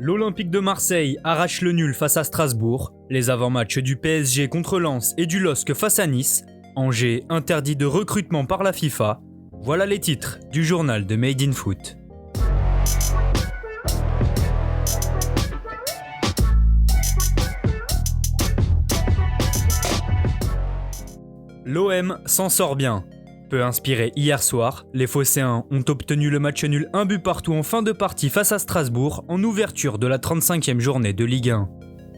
L'Olympique de Marseille arrache le nul face à Strasbourg, les avant-matchs du PSG contre Lens et du LOSC face à Nice, Angers interdit de recrutement par la FIFA, voilà les titres du journal de Made in Foot. L'OM s'en sort bien. Peu inspirés hier soir, les Phocéens ont obtenu le match nul 1 but partout en fin de partie face à Strasbourg en ouverture de la 35e journée de Ligue 1.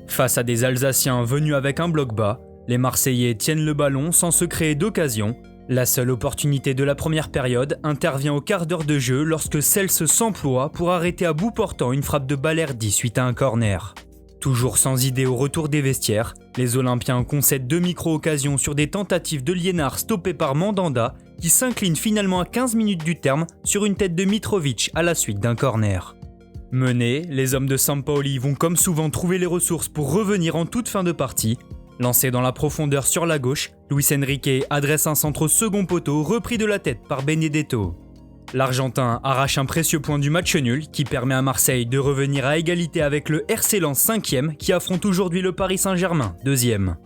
Face à des Alsaciens venus avec un bloc bas, les Marseillais tiennent le ballon sans se créer d'occasion. La seule opportunité de la première période intervient au quart d'heure de jeu lorsque Cels s'emploie pour arrêter à bout portant une frappe de Balerdi suite à un corner. Toujours sans idée au retour des vestiaires, les Olympiens concèdent 2 micro-occasions sur des tentatives de Liénard stoppées par Mandanda qui s'incline finalement à 15 minutes du terme sur une tête de Mitrovic à la suite d'un corner. Menés, les hommes de Sampaoli vont comme souvent trouver les ressources pour revenir en toute fin de partie. Lancé dans la profondeur sur la gauche, Luis Enrique adresse un centre au second poteau repris de la tête par Benedetto. L'Argentin arrache un précieux point du match nul qui permet à Marseille de revenir à égalité avec le RC Lens 5e qui affronte aujourd'hui le Paris Saint-Germain 2e.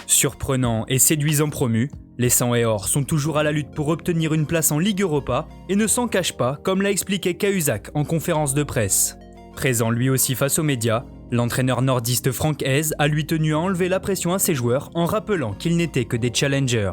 Surprenant et séduisant promu, les 100 et or sont toujours à la lutte pour obtenir une place en Ligue Europa et ne s'en cachent pas comme l'a expliqué Cahuzac en conférence de presse. Présent lui aussi face aux médias, l'entraîneur nordiste Franck Hez a lui tenu à enlever la pression à ses joueurs en rappelant qu'ils n'étaient que des challengers.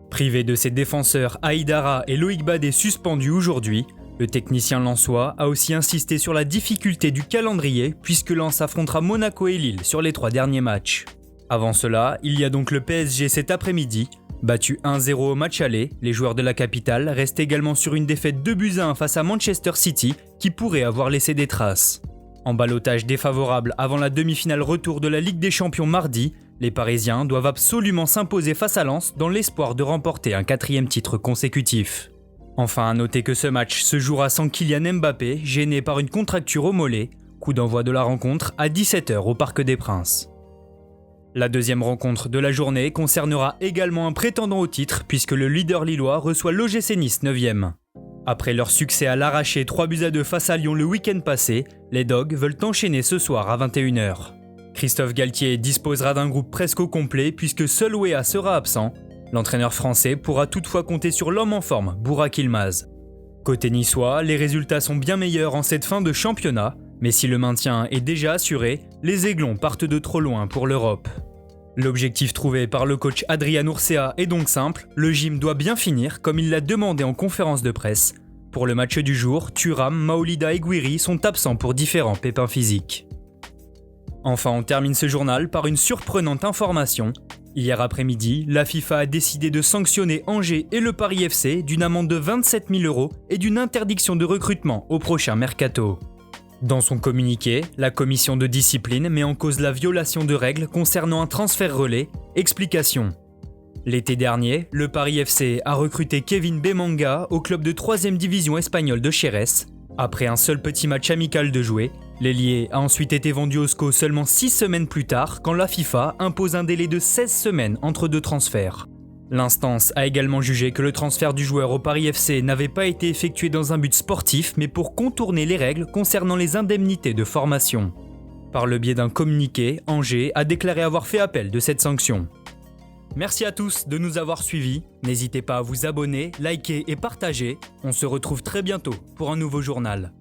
Privé de ses défenseurs Aïdara et Loïc Badé suspendus aujourd'hui, le technicien lensois a aussi insisté sur la difficulté du calendrier puisque Lens affrontera Monaco et Lille sur les 3 derniers matchs. Avant cela, il y a donc le PSG cet après-midi. Battu 1-0 au match aller, les joueurs de la capitale restent également sur une défaite 2-1 face à Manchester City qui pourrait avoir laissé des traces. En ballottage défavorable avant la demi-finale retour de la Ligue des Champions mardi, les Parisiens doivent absolument s'imposer face à Lens dans l'espoir de remporter un 4e titre consécutif. Enfin, à noter que ce match se jouera sans Kylian Mbappé, gêné par une contracture au mollet, coup d'envoi de la rencontre à 17h au Parc des Princes. La deuxième rencontre de la journée concernera également un prétendant au titre puisque le leader lillois reçoit l'OGC Nice 9e. Après leur succès à l'arraché 3-2 face à Lyon le week-end passé, les Dogs veulent enchaîner ce soir à 21h. Christophe Galtier disposera d'un groupe presque au complet puisque seul Weah sera absent. L'entraîneur français pourra toutefois compter sur l'homme en forme, Burak Yılmaz. Côté niçois, les résultats sont bien meilleurs en cette fin de championnat, mais si le maintien est déjà assuré, les Aiglons partent de trop loin pour l'Europe. L'objectif trouvé par le coach Adrian Urcea est donc simple, le gym doit bien finir comme il l'a demandé en conférence de presse. Pour le match du jour, Thuram, Maolida et Gouiri sont absents pour différents pépins physiques. Enfin, on termine ce journal par une surprenante information. Hier après-midi, la FIFA a décidé de sanctionner Angers et le Paris FC d'une amende de 27 000 € et d'une interdiction de recrutement au prochain mercato. Dans son communiqué, la commission de discipline met en cause la violation de règles concernant un transfert relais. Explication. L'été dernier, le Paris FC a recruté Kevin Bemanga au club de 3e division espagnole de Xerès. Après un seul petit match amical de jouer, l'ailier a ensuite été vendu au SCO seulement 6 semaines plus tard quand la FIFA impose un délai de 16 semaines entre 2 transferts. L'instance a également jugé que le transfert du joueur au Paris FC n'avait pas été effectué dans un but sportif mais pour contourner les règles concernant les indemnités de formation. Par le biais d'un communiqué, Angers a déclaré avoir fait appel de cette sanction. Merci à tous de nous avoir suivis, n'hésitez pas à vous abonner, liker et partager, on se retrouve très bientôt pour un nouveau journal.